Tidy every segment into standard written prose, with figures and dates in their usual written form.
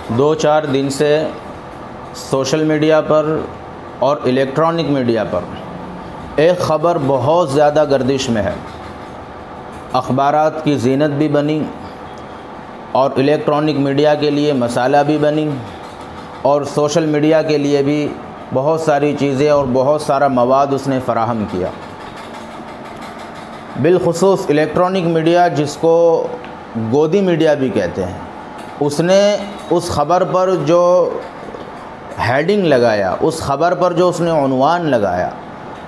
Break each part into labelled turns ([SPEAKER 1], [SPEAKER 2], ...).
[SPEAKER 1] دو چار دن سے social media پر اور الیکٹرانک میڈیا پر ایک خبر بہت زیادہ گردش میں ہے، اخبارات کی زینت بھی بنی اور الیکٹرانک میڈیا کے لیے مسالہ بھی بنی اور سوشل میڈیا کے لیے بھی بہت ساری چیزیں اور بہت سارا مواد اس نے فراہم کیا۔ بالخصوص الیکٹرانک میڈیا، جس کو گودی میڈیا بھی کہتے ہیں، اس نے اس خبر پر جو ہیڈنگ لگایا، اس خبر پر جو اس نے عنوان لگایا،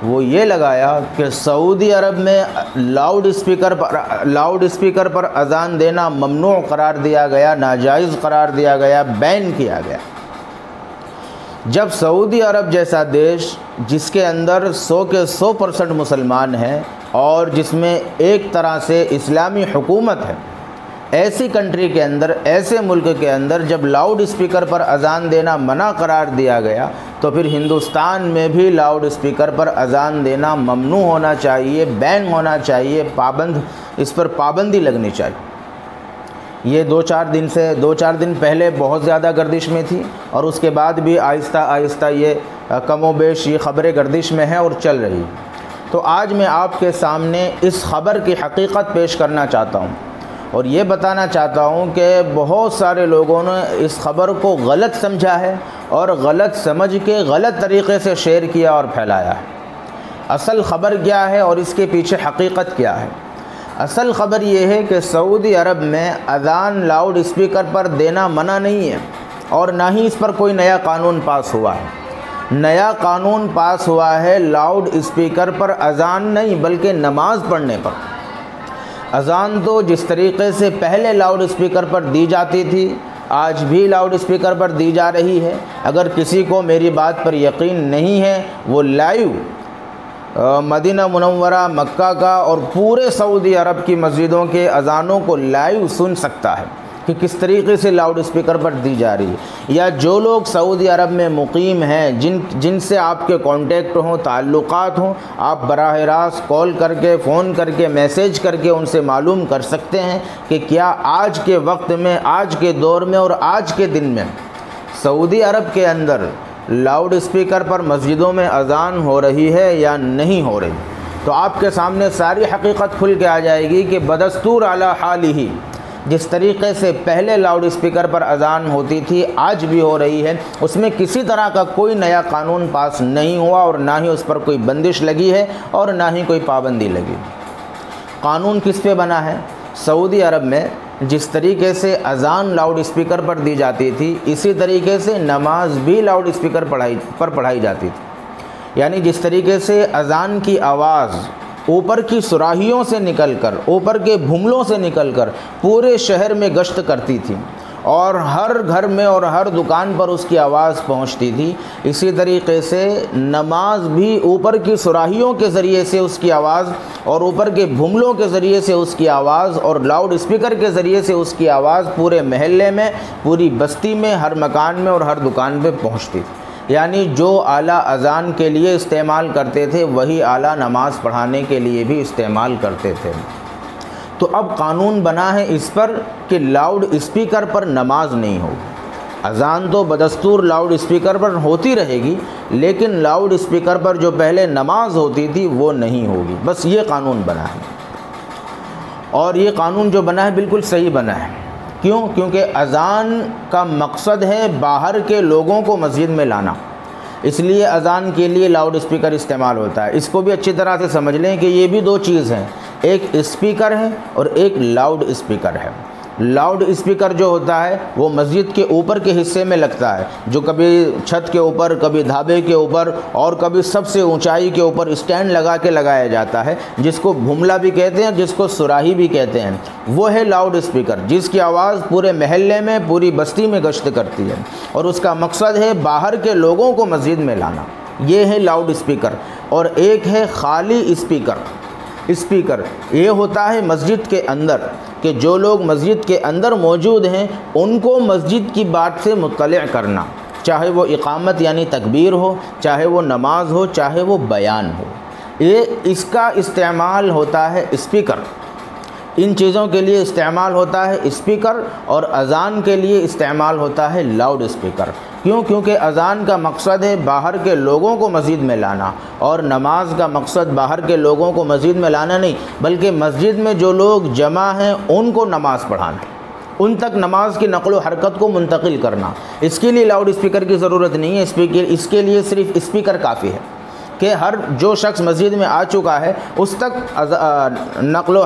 [SPEAKER 1] وہ یہ لگایا کہ سعودی عرب میں لاؤڈ اسپیکر پر اذان دینا ممنوع قرار دیا گیا، ناجائز قرار دیا گیا، بین کیا گیا۔ جب سعودی عرب جیسا دیش، جس کے اندر 100 کے 100% مسلمان ہیں اور جس میں ایک طرح سے اسلامی حکومت ہے، ایسی کنٹری کے اندر، ایسے ملک کے اندر جب لاؤڈ اسپیکر پر اذان دینا منع قرار دیا گیا، تو پھر ہندوستان میں بھی لاؤڈ اسپیکر پر اذان دینا ممنوع ہونا چاہیے، بین ہونا چاہیے، اس پر پابندی لگنی چاہیے۔ یہ دو چار دن پہلے بہت زیادہ گردش میں تھی اور اس کے بعد بھی آہستہ آہستہ یہ کم و بیش یہ خبریں گردش میں ہیں اور چل رہی۔ تو آج میں آپ کے سامنے اس خبر کی حقیقت پیش کرنا چاہتا ہوں اور یہ بتانا چاہتا ہوں کہ بہت سارے لوگوں نے اس خبر کو غلط سمجھا ہے اور غلط سمجھ کے غلط طریقے سے شیئر کیا اور پھیلایا ہے۔ اصل خبر کیا ہے اور اس کے پیچھے حقیقت کیا ہے؟ اصل خبر یہ ہے کہ سعودی عرب میں اذان لاؤڈ اسپیکر پر دینا منع نہیں ہے اور نہ ہی اس پر کوئی نیا قانون پاس ہوا ہے۔ نیا قانون پاس ہوا ہے لاؤڈ اسپیکر پر اذان نہیں، بلکہ نماز پڑھنے پر۔ اذان تو جس طریقے سے پہلے لاؤڈ اسپیکر پر دی جاتی تھی، آج بھی لاؤڈ اسپیکر پر دی جا رہی ہے۔ اگر کسی کو میری بات پر یقین نہیں ہے، وہ لائیو مدینہ منورہ، مکہ کا اور پورے سعودی عرب کی مسجدوں کے اذانوں کو لائیو سن سکتا ہے کہ کس طریقے سے لاؤڈ اسپیکر پر دی جا رہی ہے۔ یا جو لوگ سعودی عرب میں مقیم ہیں، جن سے آپ کے کانٹیکٹ ہوں، تعلقات ہوں، آپ براہ راست کال کر کے، فون کر کے، میسیج کر کے ان سے معلوم کر سکتے ہیں کہ کیا آج کے وقت میں، آج کے دور میں اور آج کے دن میں سعودی عرب کے اندر لاؤڈ اسپیکر پر مسجدوں میں اذان ہو رہی ہے یا نہیں ہو رہی۔ تو آپ کے سامنے ساری حقیقت کھل کے آ جائے گی کہ بدستور اعلی حال ہی جس طریقے سے پہلے لاؤڈ اسپیکر پر اذان ہوتی تھی، آج بھی ہو رہی ہے۔ اس میں کسی طرح کا کوئی نیا قانون پاس نہیں ہوا اور نہ ہی اس پر کوئی بندش لگی ہے اور نہ ہی کوئی پابندی لگی۔ قانون کس پہ بنا ہے؟ سعودی عرب میں جس طریقے سے اذان لاؤڈ اسپیکر پر دی جاتی تھی، اسی طریقے سے نماز بھی لاؤڈ اسپیکر پر پڑھائی جاتی تھی۔ یعنی جس طریقے سے اذان کی آواز اوپر کی سراہیوں سے نکل کر، اوپر کے بھملوں سے نکل کر پورے شہر میں گشت کرتی تھی اور ہر گھر میں اور ہر دکان پر اس کی آواز پہنچتی تھی، اسی طریقے سے نماز بھی اوپر کی سراہیوں کے ذریعے سے اس کی آواز اور اوپر کے بھملوں کے ذریعے سے اس کی آواز اور لاؤڈ اسپیکر کے ذریعے سے اس کی آواز پورے محلے میں، پوری بستی میں، ہر مکان میں اور ہر دکان پہ پہنچتی تھی۔ یعنی جو آلہ اذان کے لیے استعمال کرتے تھے، وہی آلہ نماز پڑھانے کے لیے بھی استعمال کرتے تھے۔ تو اب قانون بنا ہے اس پر کہ لاؤڈ اسپیکر پر نماز نہیں ہوگی۔ اذان تو بدستور لاؤڈ اسپیکر پر ہوتی رہے گی، لیکن لاؤڈ اسپیکر پر جو پہلے نماز ہوتی تھی وہ نہیں ہوگی۔ بس یہ قانون بنا ہے اور یہ قانون جو بنا ہے بالکل صحیح بنا ہے۔ کیوں؟ کیونکہ اذان کا مقصد ہے باہر کے لوگوں کو مسجد میں لانا، اس لیے اذان کے لیے لاؤڈ اسپیکر استعمال ہوتا ہے۔ اس کو بھی اچھی طرح سے سمجھ لیں کہ یہ بھی دو چیز ہیں، ایک اسپیکر ہے اور ایک لاؤڈ اسپیکر ہے۔ لاؤڈ اسپیکر جو ہوتا ہے وہ مسجد کے اوپر کے حصے میں لگتا ہے، جو کبھی چھت کے اوپر، کبھی دھابے کے اوپر اور کبھی سب سے اونچائی کے اوپر اسٹینڈ لگا کے لگایا جاتا ہے، جس کو بھملا بھی کہتے ہیں، جس کو سراہی بھی کہتے ہیں۔ وہ ہے لاؤڈ اسپیکر، جس کی آواز پورے محلے میں، پوری بستی میں گشت کرتی ہے اور اس کا مقصد ہے باہر کے لوگوں کو مسجد میں لانا۔ یہ ہے لاؤڈ اسپیکر۔ اور ایک ہے خالی اسپیکر یہ ہوتا ہے مسجد کے اندر، کہ جو لوگ مسجد کے اندر موجود ہیں ان کو مسجد کی بات سے مطلع کرنا، چاہے وہ اقامت یعنی تکبیر ہو، چاہے وہ نماز ہو، چاہے وہ بیان ہو۔ اس کا استعمال ہوتا ہے اسپیکر۔ ان چیزوں کے لیے استعمال ہوتا ہے اسپیکر، اور اذان کے لیے استعمال ہوتا ہے لاؤڈ اسپیکر۔ کیوں؟ کیونکہ اذان کا مقصد ہے باہر کے لوگوں کو مسجد میں لانا، اور نماز کا مقصد باہر کے لوگوں کو مسجد میں لانا نہیں، بلکہ مسجد میں جو لوگ جمع ہیں ان کو نماز پڑھانا، ان تک نماز کی نقل و حرکت کو منتقل کرنا۔ اس کے لیے لاؤڈ اسپیکر کی ضرورت نہیں ہے، اس کے لیے صرف اسپیکر کافی ہے کہ ہر جو شخص مسجد میں آ چکا ہے اس تک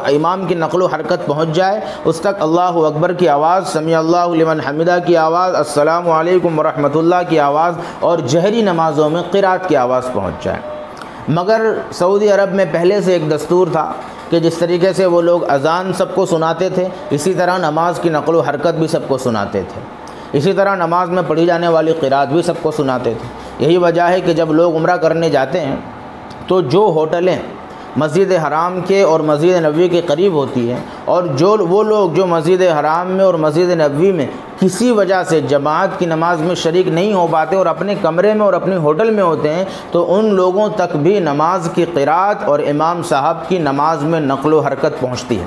[SPEAKER 1] امام کی نقل و حرکت پہنچ جائے، اس تک اللہ اکبر کی آواز، سمیع اللہ لمن حمدہ کی آواز، السلام علیکم ورحمۃ اللہ کی آواز، اور جہری نمازوں میں قرات کی آواز پہنچ جائے۔ مگر سعودی عرب میں پہلے سے ایک دستور تھا کہ جس طریقے سے وہ لوگ اذان سب کو سناتے تھے، اسی طرح نماز کی نقل و حرکت بھی سب کو سناتے تھے، اسی طرح نماز میں پڑھی جانے والی قرات بھی سب کو سناتے تھے۔ یہی وجہ ہے کہ جب لوگ عمرہ کرنے جاتے ہیں تو جو ہوٹلیں مسجد حرام کے اور مسجد نبوی کے قریب ہوتی ہیں، اور وہ لوگ جو مسجد حرام میں اور مسجد نبوی میں کسی وجہ سے جماعت کی نماز میں شریک نہیں ہو پاتے اور اپنے کمرے میں اور اپنے ہوٹل میں ہوتے ہیں، تو ان لوگوں تک بھی نماز کی قرات اور امام صاحب کی نماز میں نقل و حرکت پہنچتی ہے۔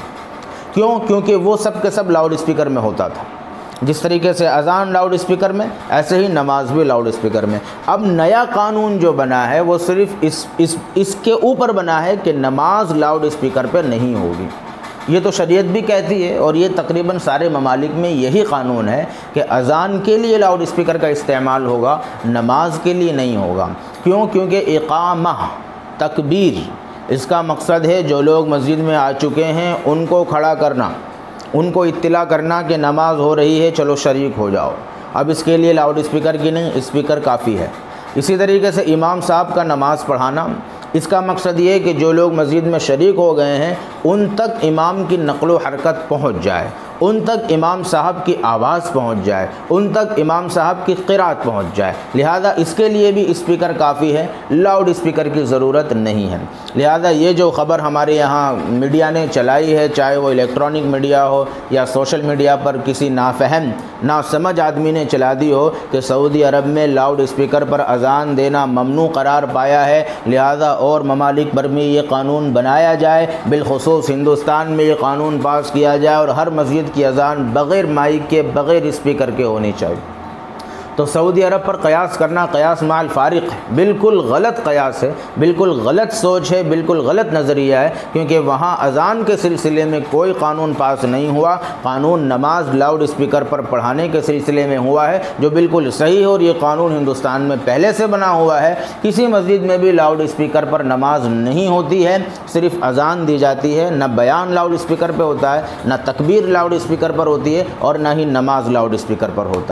[SPEAKER 1] کیوں؟ کیونکہ وہ سب کے سب لاؤڈ اسپیکر میں ہوتا تھا۔ جس طریقے سے اذان لاؤڈ اسپیکر میں، ایسے ہی نماز بھی لاؤڈ اسپیکر میں۔ اب نیا قانون جو بنا ہے وہ صرف اس کے اوپر بنا ہے کہ نماز لاؤڈ اسپیکر پہ نہیں ہوگی۔ یہ تو شریعت بھی کہتی ہے، اور یہ تقریباً سارے ممالک میں یہی قانون ہے کہ اذان کے لیے لاؤڈ اسپیکر کا استعمال ہوگا، نماز کے لیے نہیں ہوگا۔ کیوں؟ کیونکہ اقامہ، تکبیر، اس کا مقصد ہے جو لوگ مسجد میں آ چکے ہیں ان کو کھڑا کرنا، ان کو اطلاع کرنا کہ نماز ہو رہی ہے، چلو شریک ہو جاؤ۔ اب اس کے لیے لاؤڈ اسپیکر کی نہیں، اسپیکر کافی ہے۔ اسی طریقے سے امام صاحب کا نماز پڑھانا، اس کا مقصد یہ ہے کہ جو لوگ مسجد میں شریک ہو گئے ہیں ان تک امام کی نقل و حرکت پہنچ جائے، ان تک امام صاحب کی آواز پہنچ جائے، ان تک امام صاحب کی قرات پہنچ جائے۔ لہذا اس کے لیے بھی اسپیکر کافی ہے، لاؤڈ اسپیکر کی ضرورت نہیں ہے۔ لہذا یہ جو خبر ہمارے یہاں میڈیا نے چلائی ہے، چاہے وہ الیکٹرانک میڈیا ہو یا سوشل میڈیا پر کسی نافہم ناسمجھ آدمی نے چلا دی ہو کہ سعودی عرب میں لاؤڈ اسپیکر پر اذان دینا ممنوع قرار پایا ہے، لہذا اور ممالک پر میں یہ قانون بنایا جائے، بالخصوص ہندوستان میں یہ قانون پاس کیا جائے اور ہر مسجد کی اذان بغیر مائک کے، بغیر اسپیکر کے ہونی چاہیے۔ تو سعودی عرب پر قیاس کرنا قیاس مع الفارق ہے، بالکل غلط قیاس ہے، بالکل غلط سوچ ہے، بالکل غلط نظریہ ہے، کیونکہ وہاں اذان کے سلسلے میں کوئی قانون پاس نہیں ہوا، قانون نماز لاؤڈ اسپیکر پر پڑھانے کے سلسلے میں ہوا ہے، جو بالکل صحیح ہے، اور یہ قانون ہندوستان میں پہلے سے بنا ہوا ہے۔ کسی مسجد میں بھی لاؤڈ اسپیکر پر نماز نہیں ہوتی ہے، صرف اذان دی جاتی ہے، نہ بیان لاؤڈ اسپیکر پہ ہوتا ہے، نہ تکبیر لاؤڈ اسپیکر پر ہوتی ہے، اور نہ ہی نماز لاؤڈ اسپیکر پر ہوتا ہے۔